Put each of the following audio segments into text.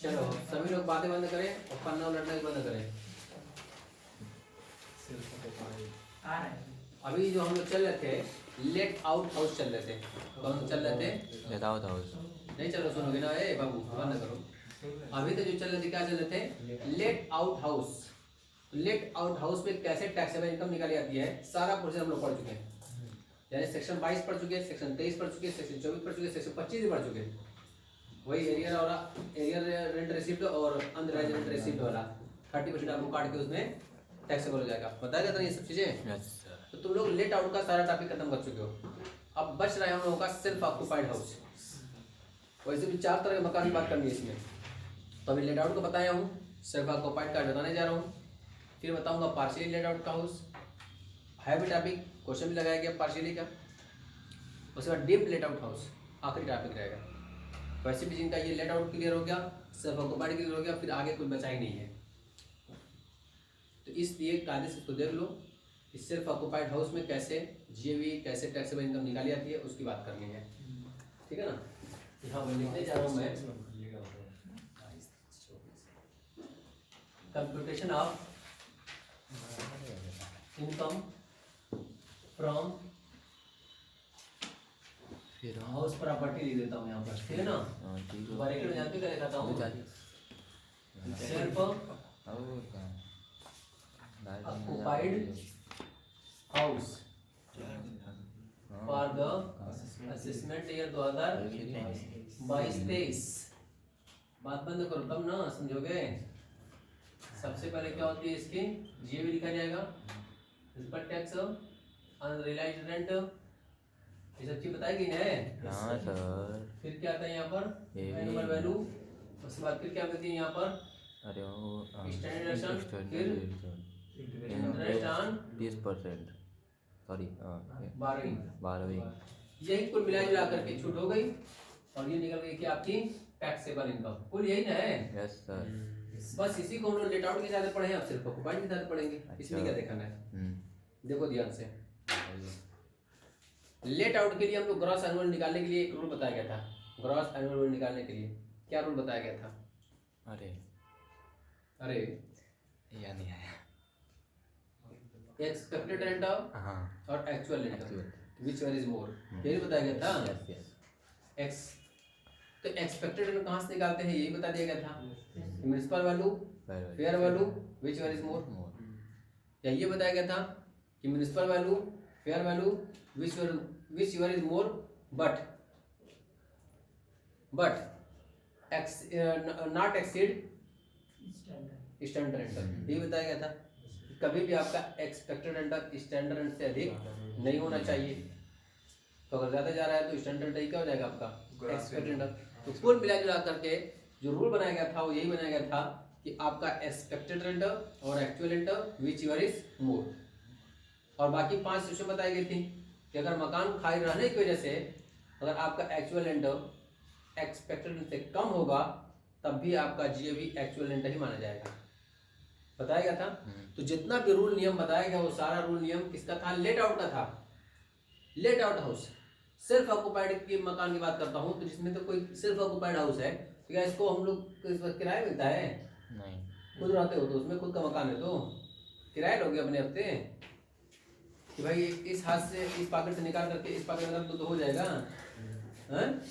चलो सभी लोग बातें बंद करें और पन्ना उलटना भी बंद करें। अभी जो हम लोग चल रहे थे लेट आउट हाउस चल रहे थे। कौन चल रहे थे? Let out house. नहीं चलो सुनोगे ना, ए बाबू बंद करो। अभी तो जो चल रहे थे, क्या चल रहे थे? Let out house. Let out house में कैसे टैक्सेबल इनकम निकाली जाती है, सारा प्रोसेस हम लोग पढ़ चुके हैं। यानी सेक्शन 22 पढ़ चुके हैं, सेक्शन 23 पढ़ चुके हैं, सेक्शन 24 पढ़ चुके हैं, सेक्शन 25 भी पढ़ चुके हैं। वही एरियर और एरियर रेंट रिसिप्ट और अनरिलाइज्ड रेंट रिसिप्ट वाला 30% आपको काट के उसमें टैक्सेबल हो जाएगा। बताया था ये सब चीजें। तो तुम लोग लेट आउट का सारा टॉपिक खत्म कर चुके हो। अब बच रहा है हम लोगों का सेल्फ ऑक्यूपाइड हाउस। वैसे भी 4 तरह के मकान की बात करनी है इसमें। तो अभी लेट आउट का बताया हूँ, सेल्फ ऑक्यूपाइड का बताने जा रहा हूँ। फिर बताऊंगा पार्शियली लेट आउट का हाउस है भी टॉपिक, क्वेश्चन भी लगाया गया पार्शियली का। उसके बाद डीप लेट आउट हाउस आखिरी टॉपिक रहेगा। वैसे भी जिनका ये लेट आउट क्लियर हो गया, सेल्फ ऑक्यूपाइड क्लियर हो गया, फिर आगे कुछ बचा ही नहीं है। तो इसलिए कायदे से इसको देख लो, इस सेल्फ ऑक्यूपाइड हाउस में कैसे जीएवी, कैसे टैक्सेबल इनकम निकाली जाती है, उसकी बात करनी है। ठीक है ना? यहाँ पर लिखने जा रहा हूँ मैं, computation of income from house property लिख देता हूँ यहाँ पर। ठीक है ना? बारीकी जानते क्या लिखाता हूँ? Self occupied house for the assessment year 2022-23। बात बंद करो तब ना समझोगे। सबसे पहले क्या होती है इसकी जीएवी लिखा जाएगा, इस पर टैक्स, अनरिलाइज्ड रेंट, ये सब चीज बताएगी ना? हाँ सर। फिर क्या आता है यहाँ पर? Annual value. उसके बाद फिर क्या करती है यहाँ पर? अरे वो स्टैंडर्ड, फिर इंटरेस्ट ऑन 20%, सॉरी 12। यही कुल मिला जुला करके छूट हो गई और ये निकल गई कि आपकी टैक्सेबल इनकम। कुल यही ना है? Yes sir. बस इसी को हम लोग लेट आउट के साथ पढ़े हैं, अब सिर्फ ऑक्यूपाइड के साथ पढ़ेंगे। इसमें क्या देखना है? देखो ध्यान से। लेट आउट के लिए हमको ग्रॉस एनुअल निकालने के लिए एक रूल बताया गया था। ग्रॉस एनुअल निकालने के लिए क्या रूल बताया गया था? अरे याद नहीं आया। एक्सपेक्टेड रेंट और actual rent which one is more, यही बताया गया था। एक्स तो एक्सपेक्टेड रेंट कहाँ से निकालते हैं, यही बता दिया गया था। Municipal value, fair value, which one is more, या ये बताया गया था कि municipal value, fair value, which one is more, but not exceed standard rent. ये बताया गया था कभी भी आपका एक्सपेक्टेड रेंट स्टैंडर्ड रेंट से अधिक नहीं होना चाहिए। तो अगर ज्यादा जा रहा है तो स्टैंडर्ड रेंट क्या हो जाएगा आपका? Expected rent. तो कुल मिला जुला करके जो रूल बनाया गया था वो यही बनाया गया था कि आपका एक्सपेक्टेड रेंट और actual rent which one is more. और बाकी 5 सिस्टम बताई गई थी कि अगर मकान खाली रहने की वजह से अगर आपका एक्चुअल रेंट एक्सपेक्टेड रेंट से कम होगा तब भी आपका जीएवी एक्चुअल रेंट ही माना जाएगा। बताया गया था। तो जितना भी रूल नियम बताया गया वो सारा रूल नियम किसका था? लेट आउट का था। Let out house self occupied के मकान की बात करता हूँ, तो जिसमें तो कोई सेल्फ ऑक्यूपाइड हाउस है तो क्या इसको हम लोग किराया मिलता है? नहीं। खुद रहते हो तो उसमें खुद का मकान है तो किराया लोगे अपने हफ्ते कि भाई इस हाथ से इस पॉकेट से निकाल करके इस पॉकेट में तो हो जाएगा। हैं?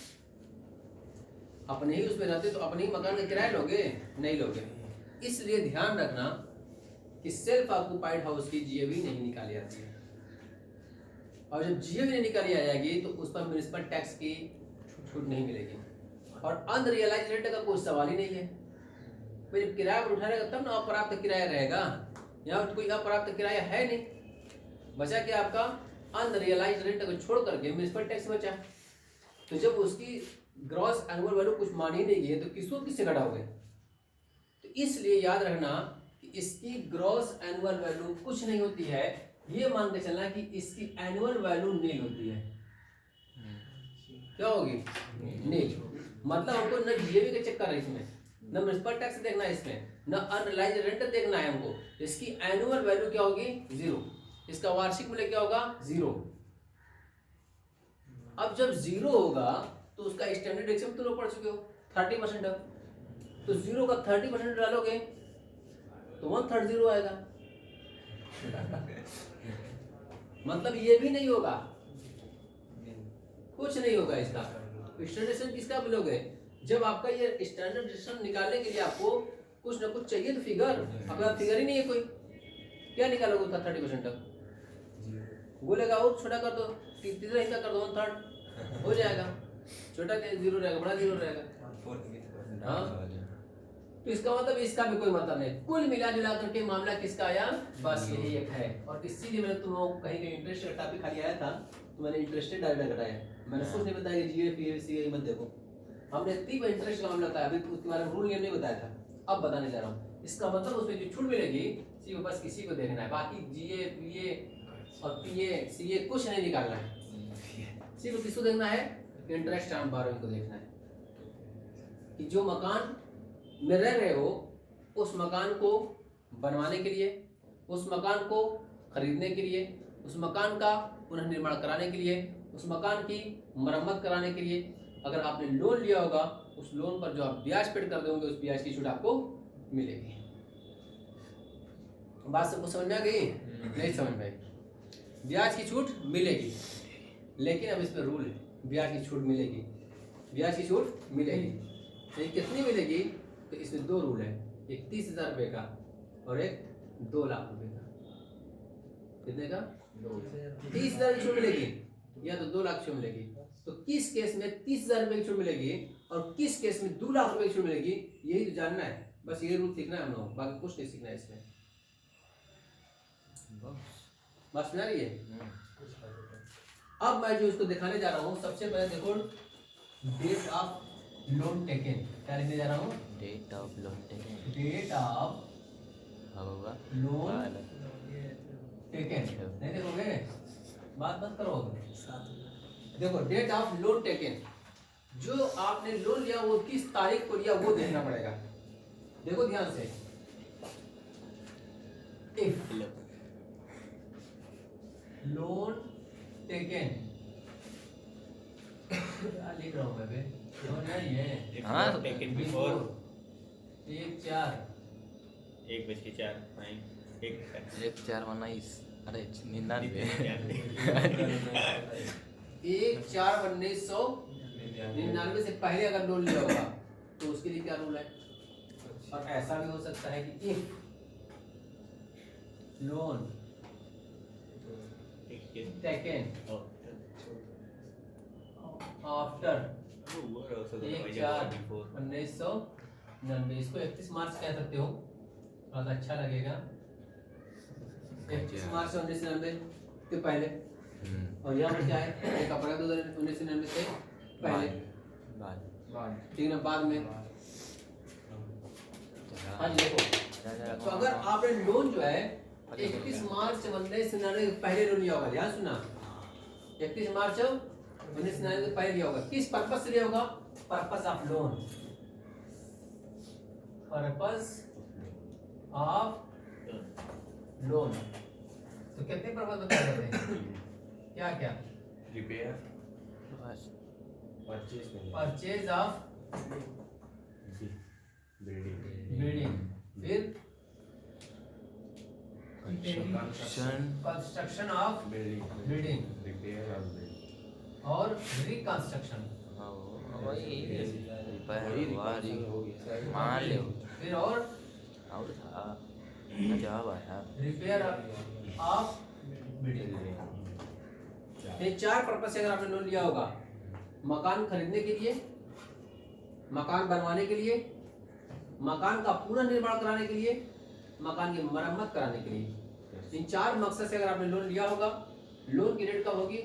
अपने ही उसमें रहते तो अपने ही मकान का किराया लोगे? नहीं लोगे। इसलिए ध्यान रखना कि सेल्फ ऑक्यूपाइड हाउस की जीएवी नहीं निकाली जाती है। और जब जीएवी नहीं निकाली आ जाएगी तो उस पर म्युनिसिपल टैक्स की छूट नहीं मिलेगी। और अनरियलाइज्ड रेंट का कोई सवाल ही नहीं है। भाई जब किराया पर उठाएगा तब ना अप्राप्त किराया रहेगा। यहाँ कोई अप्राप्त किराया है नहीं, बचा क्या आपका? अनरियलाइज्ड रेंट को छोड़ करके म्युनिसिपल टैक्स बचा। तो जब उसकी ग्रॉस एनुअल वैल्यू कुछ मान ही नहीं गई तो किससे घटाओगे? तो इसलिए याद रखना कि इसकी ग्रॉस एनुअल वैल्यू कुछ नहीं होती है, ये मान के चलना कि इसकी एनुअल वैल्यू नील होती है। क्या होगी? नील। मतलब हमको न जीएवी का चक्कर है इसमें, न म्युनिसिपल टैक्स देखना है इसमें, न अनरियलाइज्ड रेंट देखना है हमको। इसकी एनुअल वैल्यू क्या होगी? 0। इसका वार्षिक मूल्य क्या होगा? 0। अब जब 0 होगा तो उसका स्टैंडर्ड डेविएशन तुम लोग पढ़ चुके हो 30%। तो 0 का 30% डालोगे तो 1/3 आएगा। मतलब ये भी नहीं होगा, कुछ नहीं होगा इसका। स्टैंडर्ड किसका बोलोगे? जब आपका ये स्टैंडर्ड निकालने के लिए आपको कुछ ना कुछ चाहिए तो फिगर, आपका फिगर ही नहीं है कोई, क्या निकालोगे उसका 30% तक? बोलेगा और छोटा कर दो, तीसरा हिस्सा कर दो, 1/3 हो जाएगा। छोटा क्या 0 रहेगा, बड़ा 0 रहेगा। हाँ, तो इसका मतलब इसका भी कोई मतलब नहीं। कुल मिला जुला करके मामला किसका आया? बस यही एक है। और इसीलिए मैंने तुम लोगों को कहीं कहीं इंटरेस्ट का टॉपिक खाली आया था तो मैंने इंटरेस्टेड डायरेक्ट घटाया। मैंने कुछ नहीं बताया कि जीए पीए सीए मत देखो, हमने इतनी इंटरेस्ट का मामला बताया, अभी उसके बारे में रूल नियम नहीं बताया था, अब बताने जा रहा हूँ। इसका मतलब उसमें जो छूट मिलेगी सिर्फ बस किसी को देखना है, बाकी जीए पीए और पीए सीए कुछ नहीं निकालना है, सिर्फ किसको देखना है? इंटरेस्ट ऑन बोरोइंग को देखना है कि जो मकान में रह रहे हो उस मकान को बनवाने के लिए, उस मकान को खरीदने के लिए, उस मकान का पुनर्निर्माण कराने के लिए, उस मकान की मरम्मत कराने के लिए अगर आपने लोन लिया होगा उस लोन पर जो आप ब्याज पेड कर दोगे उस ब्याज की छूट आपको मिलेगी। बात सबको समझ में आ गई? नहीं समझ में आई? ब्याज की छूट मिलेगी, लेकिन अब इसमें रूल है, ब्याज की छूट मिलेगी, ब्याज की छूट मिलेगी। तो कितनी मिलेगी? तो इसमें दो रूल है, एक 30,000 रुपये का और एक 2 लाख रुपए का। कितने का? 30,000 की छूट मिलेगी या तो 2 लाख की छूट मिलेगी। तो किस केस में 30,000 रुपये की छूट मिलेगी और किस केस में 2 लाख रुपए की छूट मिलेगी, यही तो जानना है। बस ये रूल सीखना है हम लोग, बाकी कुछ नहीं सीखना है इसमें। बस समझ रही है? अब मैं जो इसको दिखाने जा रहा हूँ, सबसे पहले देखो डेट ऑफ लोन टेकन। क्या लिखने जा रहा हूँ? Date of loan taken. Date of loan taken. नहीं देखोगे, बात मत करो। देखो डेट ऑफ लोन टेकन, जो आपने लोन लिया वो किस तारीख को लिया वो देखना पड़ेगा। देखो ध्यान से, इफ लोन टेकन, क्या लिख रहा हूँ मैं बे? लोन नहीं है, हाँ, टेकन बिफोर 1/4 1/4/19। अरे 99। 1/4/1999 से पहले अगर लोन लिया होगा तो उसके लिए क्या रूल है? और ऐसा भी हो सकता है कि इफ लोन टेकन आफ्टर 1/4/1999, इसको 31 मार्च कह सकते हो, बहुत अच्छा लगेगा। 31 मार्च 1999 के पहले, और यहाँ पर क्या है? 1 अप्रैल 1999 से पहले, ठीक है ना, बाद में। हाँ जी देखो, तो अगर आपने लोन जो है 31 मार्च 1999 के पहले लोन लिया होगा, ध्यान सुना, 31 मार्च 1999 से पहले लिया होगा, किस पर्पस से लिया होगा? Purpose of loan, purpose of loan. तो कितने पर्पस बता सकते हैं? क्या क्या? रिपेयर, परचेज ऑफ बिल्डिंग, फिर कंस्ट्रक्शन ऑफ बिल्डिंग और रिकंस्ट्रक्शन, मान लो। फिर और था जवाब आया रिपेयर ऑफ बिल्डिंग। ये 4 पर्पस से अगर आपने लोन लिया होगा, मकान खरीदने के लिए, मकान बनवाने के लिए, मकान का पुनर्निर्माण कराने के लिए, मकान की मरम्मत कराने के लिए, इन 4 मकसद से अगर आपने लोन लिया होगा, लोन की डेट कब होगी?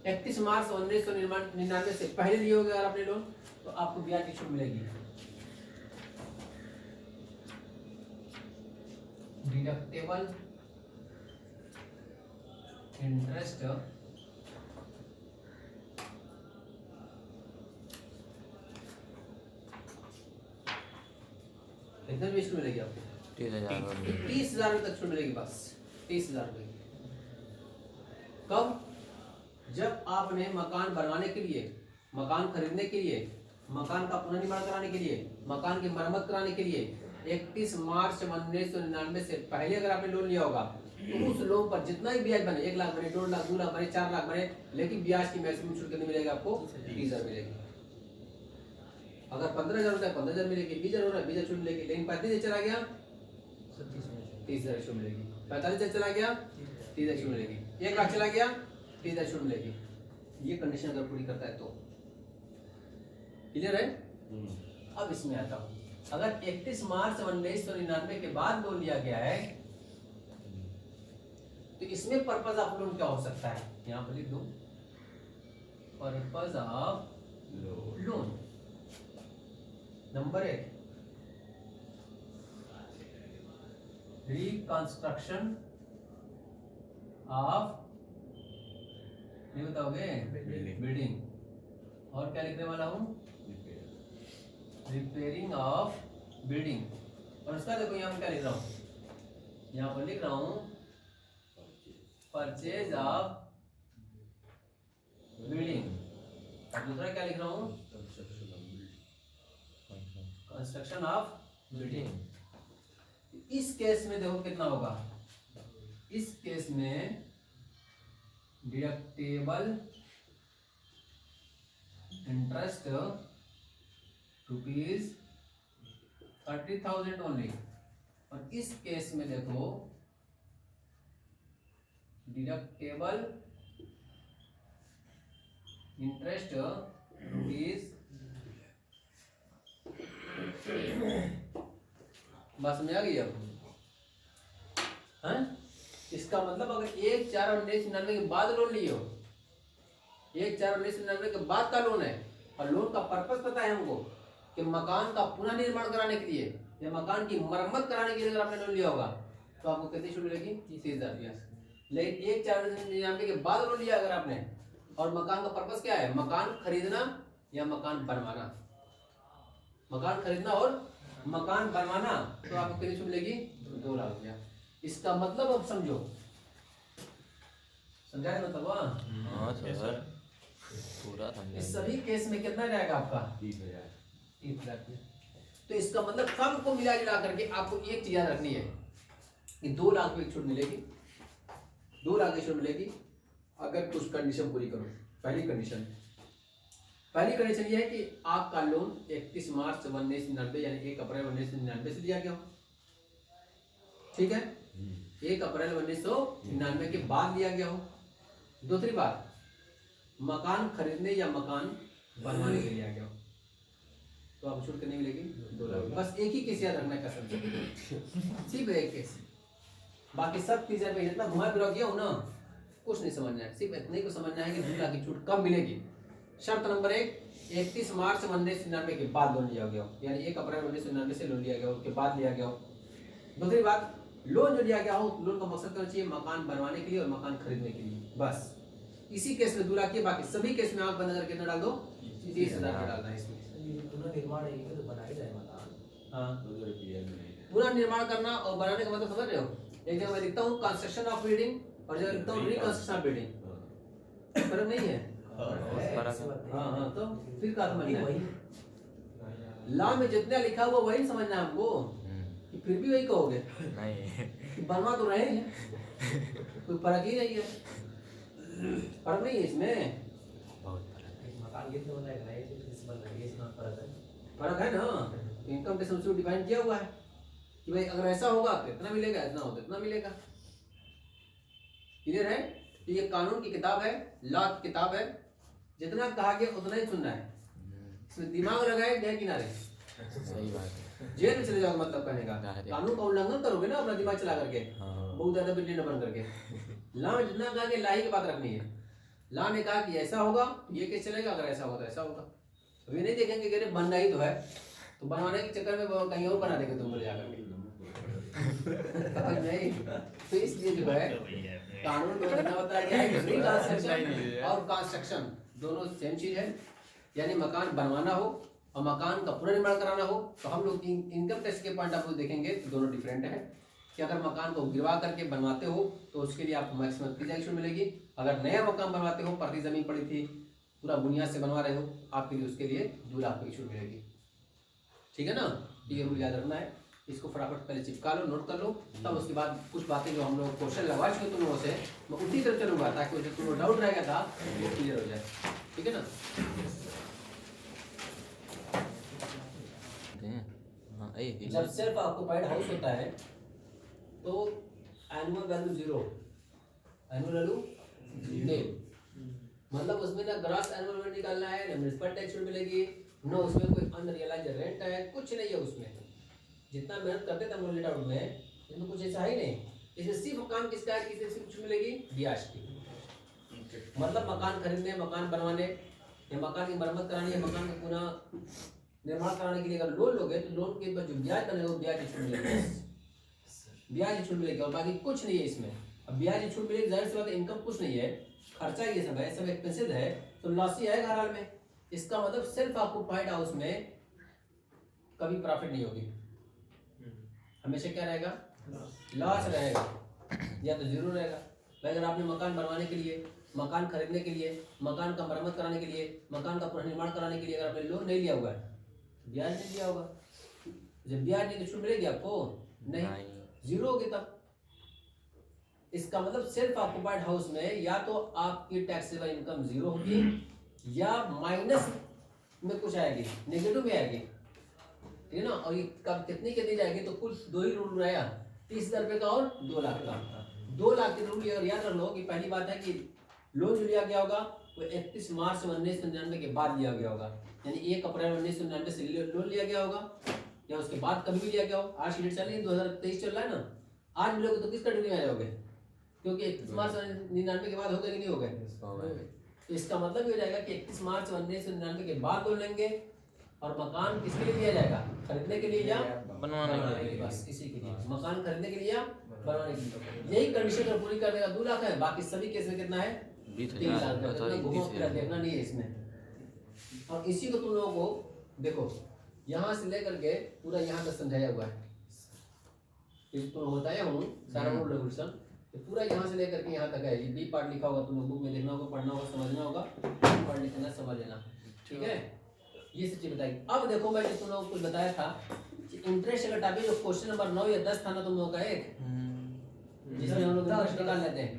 31 मार्च 1999 से पहले लिए होगे अगर आपने लोन, तो आपको ब्याज की छूट मिलेगी। डिडक्टेबल इंटरेस्ट कितने में छूट मिलेगी आपको? 30,000 रुपये तक छूट मिलेगी, बस 30,000 रुपये। कब? जब आपने मकान बनवाने के लिए, मकान खरीदने के लिए, मकान का पुनर्निर्माण कराने के लिए, मकान की मरम्मत कराने के लिए 31 मार्च 1999 से पहले अगर आपने लोन लिया होगा तो उस लोन पर जितना भी ब्याज बने, 1 लाख बने, 2 लाख, 2 लाख बने, 4 लाख बने, लेकिन ब्याज की मैक्सिमम छूट कितनी मिलेगी आपको? 30,000 मिलेगी। अगर 15,000 होता है 15,000 मिलेगी, 20,000 हो रहा है 20,000 छूट मिलेगी। लेकिन 35,000 चला गया 30,000 छूट मिलेगी। 45,000 चला गया 30,000 छूट मिलेगी। 1 लाख चला गया 30,000 छूट मिलेगी। ये कंडीशन अगर पूरी करता है तो क्लियर है। अब इसमें आता हूँ, अगर 31 मार्च 1999 के बाद लोन लिया गया है तो इसमें पर्पज ऑफ लोन क्या हो सकता है? यहां पर लिख दो, purpose of loan. Number 1, reconstruction of, ये बताओगे बिल्डिंग। और क्या लिखने वाला हूं? Repairing of building. और उसका देखो यहाँ पर क्या लिख रहा हूँ, यहाँ पर लिख रहा हूँ परचेज ऑफ बिल्डिंग। और दूसरा क्या लिख रहा हूँ? Construction of building. इस केस में देखो कितना होगा, इस केस में डिडक्टेबल इंटरेस्ट रुपीज 30,000 ओनली। और इस केस में देखो डिडक्टेबल इंटरेस्ट रुपीज, बात समझ आ गई अब? हैं? इसका मतलब अगर 1/4/1999 के बाद लोन लिए हो, 1/4/1999 के बाद का लोन है, और लोन का पर्पस पता है हमको कि मकान का पुनः निर्माण कराने के लिए या मकान की मरम्मत कराने के लिए अगर आपने लोन लिया होगा तो आपको कितनी छूट मिलेगी? 30,000 रुपया। लेकिन 1/4/1999 के बाद लोन लिया अगर आपने, और मकान का पर्पस क्या है? मकान खरीदना या मकान बनवाना, मकान खरीदना और मकान बनवाना, तो आपको कितनी छूट मिलेगी? 2 लाख रुपया। इसका मतलब अब समझो, समझा है मतलब? हाँ सर, पूरा समझा। इस सभी केस में कितना जाएगा आपका? 30,000। तो इसका मतलब सबको मिला जुला करके आपको एक चीज याद रखनी है कि 2 लाख की छूट मिलेगी, 2 लाख की छूट मिलेगी अगर कुछ कंडीशन पूरी करो। पहली कंडीशन ये है कि आपका लोन 31 मार्च 1999 यानी 1 अप्रैल 1999 से दिया गया हो, ठीक है? 1 अप्रैल 1999 के बाद दिया गया हो। दूसरी बात, मकान खरीदने या मकान बनवाने के लिए आ गया हो, तो आपको छूट कितनी मिलेगी? 2 लाख। बस एक ही केस याद रखना है कसम से, सिर्फ एक केस। बाकी सब 30,000 पे जितना घुमा फिरा किया हो ना, कुछ नहीं समझना है, सिर्फ इतने को समझना है कि 2 लाख की छूट कब मिलेगी। शर्त नंबर 1, 31 मार्च 1999 के बाद लोन लिया गया हो, यानी 1 अप्रैल 1999 से लोन लिया गया हो, उसके बाद लिया गया हो। दूसरी बात, लोन जो लिया गया हो, लोन का मकसद करना चाहिए मकान बनवाने के लिए और मकान खरीदने के लिए, बस इसी केस में 2 लाख की। बाकी सभी केस में आंख बंद करके कितना डाल दो? 30,000 डालना है इसमें। हाँ, पूरा निर्माण करना और बनाने का मतलब समझ रहे हो? एक जगह मैं लिखता हूँ कंस्ट्रक्शन ऑफ बिल्डिंग और जगह लिखता हूँ रिकंस्ट्रक्शन ऑफ बिल्डिंग, फर्क नहीं है? हाँ, तो फिर क्या समझना है? लॉ में जितना लिखा हुआ वही समझना है हमको, कि फिर भी वही कहोगे? नहीं, बनवा तो रहे हैं, कोई फर्क ही नहीं है, फर्क नहीं है इसमें, फर्क है ना? इनकम टैक्स उसको डिफाइन किया हुआ है कि भाई अगर ऐसा होगा तो इतना मिलेगा, इतना हो तो इतना मिलेगा। क्लियर है? तो ये कानून की किताब है, लॉ की किताब है, जितना कहा गया उतना ही सुनना है, इसमें दिमाग लगाए गए किनारे। सही बात है। जेल में चले जाओगे मतलब कहने का, कानून का उल्लंघन करोगे ना अपना दिमाग चला करके, बहुत ज्यादा बिल्ली न बन करके। लॉ में जितना कहा गया लाही की बात रखनी है। लॉ ने कहा कि ऐसा होगा ये केस चलेगा, अगर ऐसा होगा तो ऐसा होगा। अभी नहीं देखेंगे कि बनना ही तो है, तो बनवाने के चक्कर में कहीं और बना देंगे तुम जाकर नहीं। तो इसलिए जो है कानून में जितना बताया गया है, रिकंस्ट्रक्शन और कंस्ट्रक्शन दोनों सेम चीज है, यानी मकान बनवाना हो और मकान का पुनर्निर्माण कराना हो, तो हम लोग इनकम टैक्स के पॉइंट ऑफ व्यू देखेंगे तो दोनों डिफरेंट है। कि अगर मकान को गिरवा करके बनवाते हो तो उसके लिए आपको मैक्सिमम 30,000 मिलेगी। अगर नया मकान बनवाते हो, प्रति जमीन पड़ी थी पूरा बुनियाद से बनवा रहे हो आपके लिए, उसके लिए 2 लाख की छूट मिलेगी। ठीक है ना, ये रूल याद रखना है। इसको फटाफट पहले चिपका लो, नोट कर लो, तब उसके बाद कुछ बातें जो हम लोग क्वेश्चन लगवा चुके तुम लोगों से, मैं उसी तरफ चलूंगा ताकि जो तुम लोग डाउट रह गया था वो क्लियर हो जाए। ठीक है ना। हाँ ये जब सेल्फ ऑक्युपाइड हाउस होता है तो एनुअल वैल्यू 0, एनुअल वैल्यू 0, मतलब उसमें ना ग्रॉस एनुअल वैल्यू निकालना है, ना म्युनिसिपल टैक्स मिलेगी, ना उसमें कोई अनरियलाइज्ड रेंट है, कुछ नहीं है उसमें। जितना मेहनत करते थे हम लोग लेट आउट में, इसमें कुछ ऐसा ही नहीं। इसमें सिर्फ काम किसका है, किससे सिर्फ कुछ मिलेगी, ब्याज की। मतलब मकान खरीदने, मकान बनवाने या मकान की मरम्मत करानी है, मकान का पुनः निर्माण कराने के लिए अगर लोन लोगे तो लोन के ऊपर जो ब्याज बनेगा वो ब्याज की छूट मिलेगी, ब्याज की छूट मिलेगी और बाकी कुछ नहीं है इसमें। अब ब्याज की छूट मिलेगी, जाहिर सी बात है इनकम कुछ नहीं है, खर्चा ये सब है, सब एक्सपेंसिव है, तो लॉस ही है हर हाल में। इसका मतलब सेल्फ ऑक्युपाइड हाउस में कभी प्रॉफिट नहीं होगी, हमेशा क्या रहेगा, लॉस रहेगा या तो 0 रहेगा। भाई अगर आपने मकान बनवाने के लिए, मकान खरीदने के लिए, मकान का मरम्मत कराने के लिए, मकान का पुनर्निर्माण कराने के लिए अगर आपने लोन नहीं लिया हुआ है, ब्याज नहीं लिया होगा, जब ब्याज नहीं तो छूट मिलेगी आपको नहीं, 0 होगी तब। इसका मतलब सेल्फ ऑक्युपाइड हाउस में या तो आपकी टैक्सेबल इनकम 0 होगी या माइनस में कुछ आएगी, नेगेटिव में आएगी, ठीक है ना। और ये कब कितनी जाएगी, तो कुल 2 ही रूल रहेगा, 30,000 रुपये का और 2 लाख का। 2 लाख के रूल याद रख लो कि पहली बात है कि लोन जो लिया गया होगा वो 31 मार्च 1999 के बाद लिया गया होगा, यानी 1 अप्रैल 1999 से लोन लिया गया होगा या उसके बाद कभी भी लिया गया हो। आज की डेट चल रही है 2023 चल रहा है ना, आज मिलोगे तो किस कैटेगरी में आ जाओगे, क्योंकि 31 मार्च 1999 के बाद हो गए कि नहीं हो गए। तो इसका मतलब ये हो जाएगा कि 31 मार्च 1999 के बाद लोन लेंगे और मकान किसके लिए लिया जाएगा, खरीदने के लिए या बनवाने के लिए, बस इसी के लिए, मकान खरीदने के लिए या बनवाने के लिए। यही कंडीशन अगर पूरी कर देगा 2 लाख है, बाकी सभी केस में कितना है 3 लाख, घुमा फिरा देखना नहीं है इसमें। और इसी को तुम लोगों को देखो यहाँ से लेकर के पूरा यहाँ तक समझाया हुआ है, इसको बताया हूँ सारा रूल रेगुलेशन, तो पूरा यहाँ से लेकर के यहाँ तक है। ये बी पार्ट लिखा होगा, तुम लोग बुक में देखना होगा, पढ़ना होगा, समझना होगा, पार्ट लिखना समझ लेना, ठीक है। ये सब चीज बताई। अब देखो मैं तुम लोगों को कुछ बताया था इंटरेस्ट अगर टॉपिक जो क्वेश्चन नंबर 9 या 10 था ना तुम लोगों का एक, जिसमें हम लोग इंटरेस्ट निकाल लेते हैं,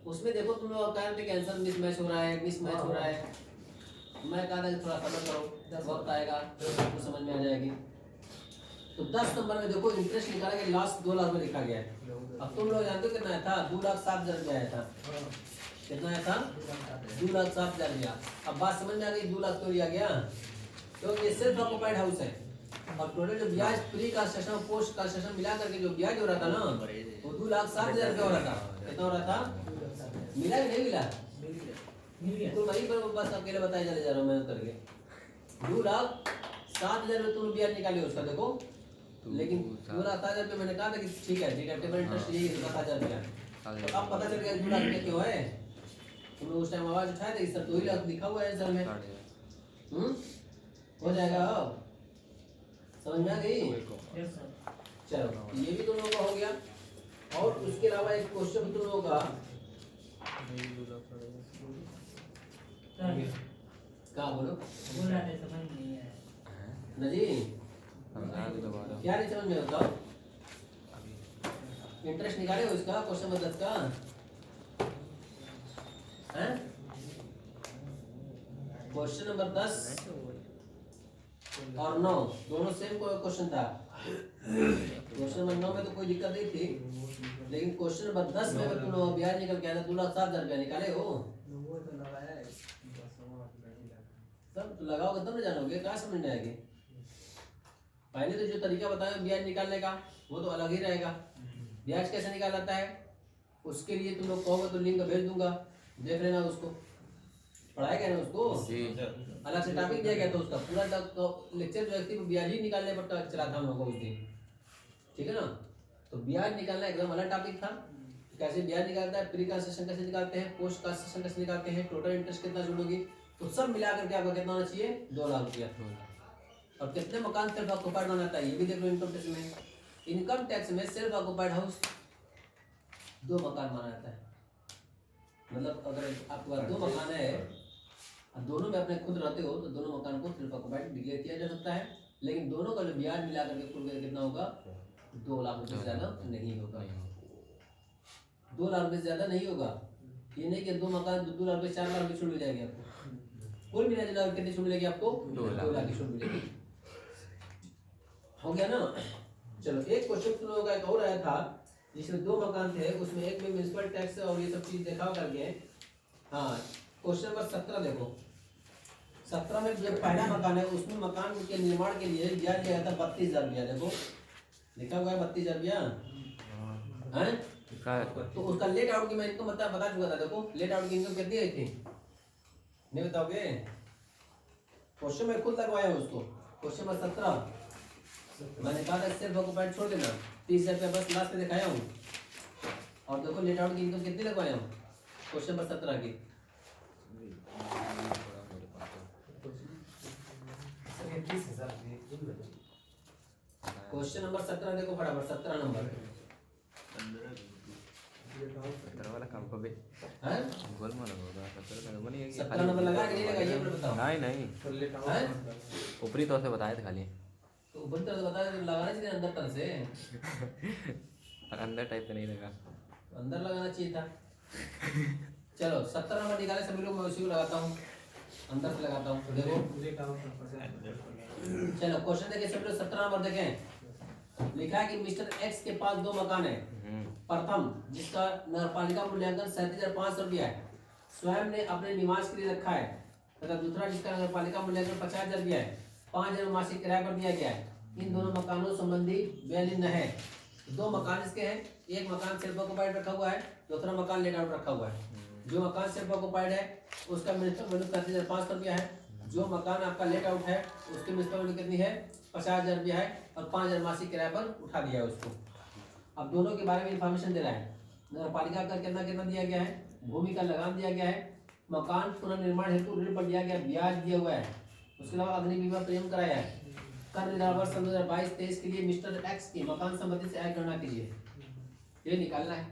उसमें देखो तुम लोग कह रहे थे कि आंसर मिसमैच हो रहा है, मिसमैच हो रहा है। मैं कहा था कि थोड़ा समझ करो, वक्त आएगा तो समझ में आ जाएगी। तो 10 नंबर में देखो इंटरेस्ट निकाला गया, लास्ट 2 लाख में लिखा गया है। अब तुम लोग जानते हो कितना आया था, 2,07,000 रुपया आया था। कितना आया था, 2,07,000 रुपया। अब बात समझ में आ गई 2 लाख क्यों लिया गया, क्योंकि ये सेल्फ ऑक्युपाइड हाउस है और टोटल जो ब्याज प्री कंस्ट्रक्शन पोस्ट कंस्ट्रक्शन मिला करके जो ब्याज हो रहा था ना वो 2,07,000 रुपया हो रहा था। कितना हो रहा था, मिला कि नहीं मिला, तो वही पर बस अकेले बताया चले जा रहा हूँ मैं करके। 2,07,000 रुपये तुम ब्याज निकाले उसका देखो, लेकिन 2,07,000 रुपये मैंने कहा था कि ठीक है डिडक्टेबल इंटरेस्ट यही 2,07,000 रुपया। तो अब पता चल गया 2 लाख रुपया क्यों है, तुम लोग उस टाइम आवाज उठाए थे, इस सर 2 लाख लिखा हुआ है आंसर में। हो जाएगा, समझ में आ गई। चलो ये भी तुम लोगों का हो गया। और उसके अलावा एक क्वेश्चन तुम लोगों का क्या बोलो ना जी, क्या नहीं समझ में होता, इंटरेस्ट निकाले हो इसका क्वेश्चन नंबर 10 का है, क्वेश्चन नंबर 10 और 9 दोनों सेम क्वेश्चन था। क्वेश्चन नंबर 9 में तो कोई दिक्कत नहीं थी, लेकिन क्वेश्चन नंबर 10 में अगर तुम ब्याज निकल के आया था 2,07,000 रुपया निकाले हो, तब तो लगाओगे तब ना जानोगे, क्या समझ में आएगी। पहले तो जो तरीका बताया ब्याज निकालने का वो तो अलग ही रहेगा। ब्याज कैसे निकाला जाता है उसके लिए तुम लोग कहोगे तो लिंक भेज दूंगा, देख लेना, उसको पढ़ाया गया ना, उसको अलग से टॉपिक दिया गया था, उसका पूरा लेक्चर जो है ब्याज ही निकालने पर चला था हम लोगों को उस दिन, ठीक है ना। तो ब्याज निकालना एकदम अलग टॉपिक था, कैसे ब्याज निकालता है, प्री कंस्ट्रक्शन कैसे निकालते हैं, पोस्ट कंस्ट्रक्शन कैसे निकालते हैं, टोटल इंटरेस्ट कितना जोड़ोगी, तो सब मिला करके आपको कितना होना चाहिए 2 लाख रुपया। और कितने मकान सेल्फ ऑक्युपाइड बनाता है ये भी देख लो इनकम टैक्स में। इनकम टैक्स में सेल्फ ऑक्युपाइड हाउस 2 मकान माना जाता है, मतलब अगर आपके पास 2 मकान है अब दोनों में अपने खुद रहते हो तो दोनों मकान को सेल्फ ऑक्युपाइड डिक्लेयर किया जा सकता है, लेकिन दोनों का जो ब्याज मिला करके कुल कितना होगा, 2 लाख रुपए से ज्यादा नहीं होगा। 2 लाख रुपए से ज्यादा नहीं होगा। ये नहीं कि 2 मकान 2 लाख रुपए 4 लाख रुपए छूट मिल जाएगी आपको। कुल मिला जुला कितनी छूट मिलेगी आपको, 2 लाख की छूट मिलेगी। हो गया ना। चलो एक क्वेश्चन तुम लोगों का एक और आया था जिसमें 2 मकान थे, उसमें एक में म्युनिसिपल टैक्स और ये सब चीज देखा करके। हाँ, क्वेश्चन नंबर 17 देखो। 17 में जो पहला मकान है उसमें मकान के निर्माण के लिए ब्याज लिया था 32,000 रुपया। देखो लिखा हुआ है 32,000 रुपया है। तो उसका लेट आउट की मैं इनको बता चुका था। देखो लेट आउट की इनकम कितनी आई थी, नहीं बताओगे? क्वेश्चन में खुद लगवाया हूँ उसको। क्वेश्चन नंबर 17 मैंने कहा था सिर्फ ऑक्युपाइड छोड़ देना, 30,000 रुपया बस लास्ट में दिखाया हूँ। और देखो लेट आउट की इनकम कितनी लगवाया हूँ क्वेश्चन नंबर 17 की। क्वेश्चन नंबर 17 देखो फटाफट। 17 नंबर 17 वाला काम को भी है, गोल मार होगा। 17 नंबर लगा कि नहीं लगा ये बताओ। नहीं ऊपरी तौर से बताए थे खाली, तो ऊपर तरह से बता लगाना चाहिए अंदर तरह से, अंदर टाइप तो नहीं लगा, अंदर लगाना चाहिए था। चलो 17 नंबर निकाले सभी लोग, मैं उसी को लगाता हूँ, अंदर से लगाता हूँ। देखो चलो क्वेश्चन देखिए सभी लोग। 17 नंबर देखें, लिखा है कि मिस्टर एक्स के पास 2 मकान है। प्रथम जिसका नगरपालिका मूल्यांकन 37,500 रुपया है, स्वयं ने अपने निवास के लिए रखा है, तथा दूसरा जिसका नगरपालिका मूल्यांकन 50,000 रुपया है, 5,000 मासिक किराए पर दिया गया है। इन दोनों मकानों संबंधी व्यय है। 2 मकान इसके हैं, एक मकान सेल्फ ऑक्युपाइड रखा हुआ है, दूसरा मकान लेट आउट रखा हुआ है। जो मकान सेल्फ ऑक्युपाइड है उसका म्युनिसिपल वैल्यू 35,500 रुपया है। जो मकान आपका लेट आउट है उसकी म्युनिसिपल वैल्यू कितनी है, 50,000 रुपया है, और 5,000 मासिक किराए पर उठा दिया है उसको। अब दोनों के बारे में इंफॉर्मेशन दे रहा है। नगरपालिका का कितना कितना दिया गया है, भूमि का लगान दिया गया है, मकान पुनर्निर्माण हेतु ऋण पर दिया गया ब्याज दिया हुआ है, उसके अलावा अग्नि बीमा प्रीमियम कराया है। कर निर्धारण वर्ष 2022-23 के लिए मिस्टर एक्स की मकान संपत्ति से आय गणना कीजिए, ये निकालना है।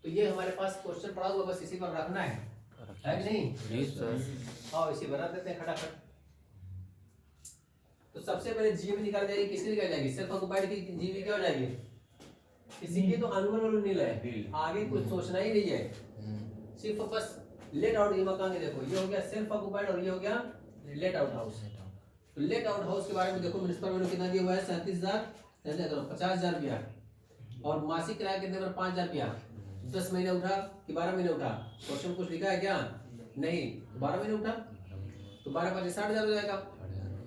तो ये हमारे पास क्वेश्चन पड़ा हुआ, बस इसी पर रखना है कि नहीं? हाँ इसी बना देते हैं खटाखट। तो सबसे पहले जीवी निकाल जाएगी, किसकी निकाल जाएगी, सेल्फ ऑक्युपाइड की जीवी क्या हो जाएगी, किसी की तो अनुमान वालों नील है, आगे कुछ सोचना ही नहीं है, सिर्फ बस लेट आउट की मकान के। देखो ये हो गया सेल्फ ऑक्युपाइड और ये हो गया लेट आउट हाउस। तो लेट आउट हाउस के बारे में देखो, म्युनिसिपल वैल्यू कितना दिया हुआ है, 50,000 रुपया, और मासिक किराया कितने पर 5,000 रुपया। 10 महीने उठा कि 12 महीने उठा, क्वेश्चन कुछ लिखा है क्या, नहीं, 12 महीने उठा तो 12 5 60,000 हो जाएगा,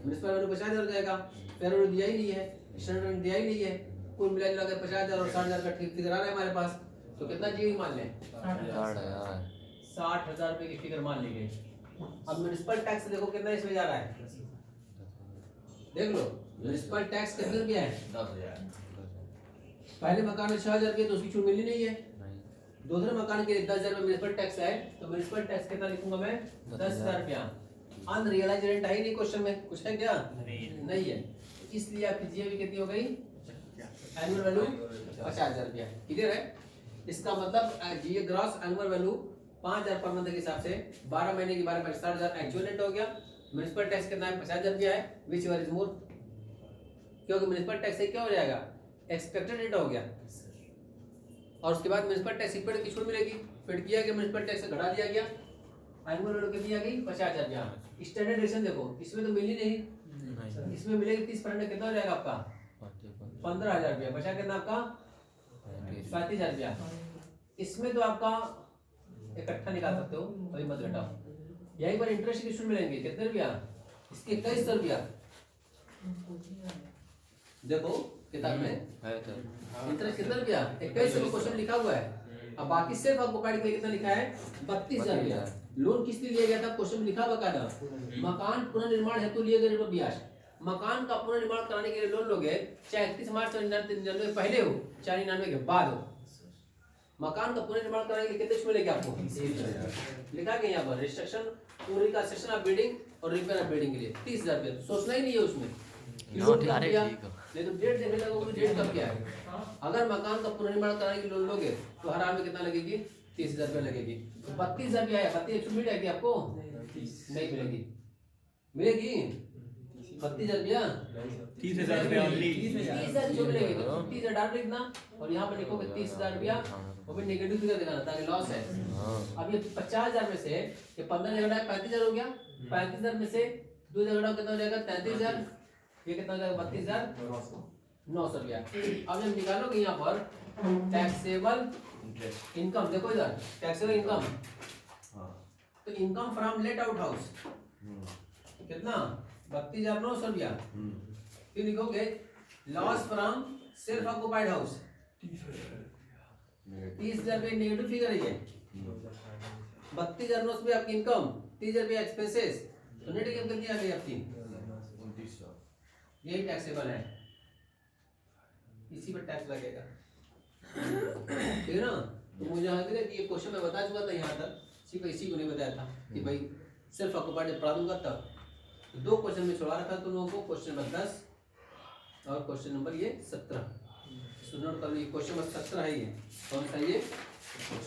म्युनिसिपल वैल्यू 50,000 हो जाएगा। फेयर वैल्यू दिया ही नहीं है, स्टैंडर्ड दिया ही नहीं है, कुल मिला जुला कर 50,000 और 60,000 का ठीक फिगर आ रहा है हमारे पास। तो कितना जीवी मान लें, 60,000 रुपए की फिगर मान ली गई। अब म्युनिसिपल टैक्स देखो कितना इसमें जा रहा है, देख लो म्युनिसिपल टैक्स कितने रुपया है, 10,000। पहले मकान में 6,000 रुपये तो उसकी छूट मिली नहीं है, दूसरे मकान के लिए 10,000 रुपये म्युनिसिपल टैक्स है, तो म्युनिसिपल टैक्स कितना लिखूंगा मैं, 10,000 रुपया। अनरियलाइज रेंट है ही नहीं क्वेश्चन में, कुछ है क्या, नहीं है, इसलिए आपकी जीएवी कितनी हो गई, एनुअल वैल्यू 50,000 रुपया। क्लियर है? इसका मतलब ये gross annual value 5,000 per month के हिसाब से 12 महीने की 12 60,000 एक्चुअल रेंट हो गया। म्युनिसिपल टैक्स कितना है, 50,000 रुपया है, विच वर इज मोर, क्योंकि म्युनिसिपल टैक्स से क्या हो जाएगा, एक्सपेक्टेड रेट हो गया, और उसके बाद म्युनिसिपल टैक्स पेड की छूट मिलेगी, पेड किया गया, म्युनिसिपल टैक्स घटा दिया गया, एनुअल वैल्यू कितनी आ गई, 50,000 रुपया। स्टैंडर्डाइजेशन देखो इसमें तो मिली नहीं, इसमें मिलेगी 30% कितना हो जाएगा आपका, 15,000 रुपया, बचा कितना आपका 35,000 रुपया। इसमें तो आपका इकट्ठा निकाल सकते हो, कोई मत घटाओ। यहीं पर इंटरेस्ट की छूट मिलेंगे कितने रुपया, इसके 21,000 रुपया। देखो किताब में इंटरेस्ट कितना रुपया, 21,000 क्वेश्चन लिखा हुआ है। अब बाकी सिर्फ आपको पढ़ के कितना लिखा है, 32,000 रुपया। लोन किस लिए लिया गया था, क्वेश्चन लिखा हुआ क्या था, मकान पुनर्निर्माण हेतु लिए गए ब्याज। मकान का पुनर्निर्माण कराने के लिए लोन लोगे, चाहे 31 मार्च 1999 पहले हो चाहे 99 के बाद हो, मकान का पुनर्निर्माण कराने के लिए कितने मिलेगी आपको, लिखा गया यहाँ पर रिस्ट्रक्शन पूरी का सेक्शन ऑफ बिल्डिंग और रिपेयर ऑफ बिल्डिंग के लिए 30,000 रुपया। सोचना ही नहीं है उसमें, नहीं तो डेट देखने लगोगे, डेट कब क्या है। अगर मकान का पुनर्निर्माण कराने के लिए लोन लोगे तो हर हाल में कितना लगेगी, 30,000 रुपया लगेगी। तो 32,000 रुपया है, 32 छूट मिल जाएगी आपको, नहीं मिलेगी, मिलेगी 32,000 रुपया 30,000 रुपया only। 30,000 जो मिलेगी तो 30,000 डाल लिखना और यहाँ पर लिखोगे 30,000 रुपया और फिर नेगेटिव फिगर दिखाना ताकि लॉस है। अब ये 50,000 में से ये 15 झगड़ा है 35,000 हो गया, 35,000 में से 2 झगड़ा कितना हो जाएगा 33,000, ये कितना हो जाएगा 32,900 रुपया। अब जब निकालोगे यहाँ पर टैक्सेबल इनकम, देखो इधर टैक्सेबल इनकम, तो income from let out house कितना 32,900 रुपया। फिर लिखोगे loss from self occupied house 30,000 रुपये नेगेटिव फिगर है ये, 32,900 रुपये आपकी इनकम, 30,000 रुपये एक्सपेंसेस, तो नेट इनकम कितनी आ गई आपकी 2900। यही टैक्सेबल है, इसी पर टैक्स लगेगा, ठीक है ना। तो मुझे यहाँ पे ये क्वेश्चन मैं बता चुका था यहाँ तक, सिर्फ इसी को नहीं बताया था कि भाई सेल्फ ऑक्युपाइड प्रॉब्लम का तब तो 2 क्वेश्चन में छुड़ा रखा तुम लोगों को, क्वेश्चन नंबर 10 और क्वेश्चन नंबर ये 17। नोट कर लो, क्वेश्चन नंबर 17 है ये, कौन सा ये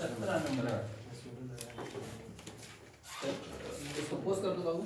17 नंबर है। इसको पोस्ट कर दो बाबू।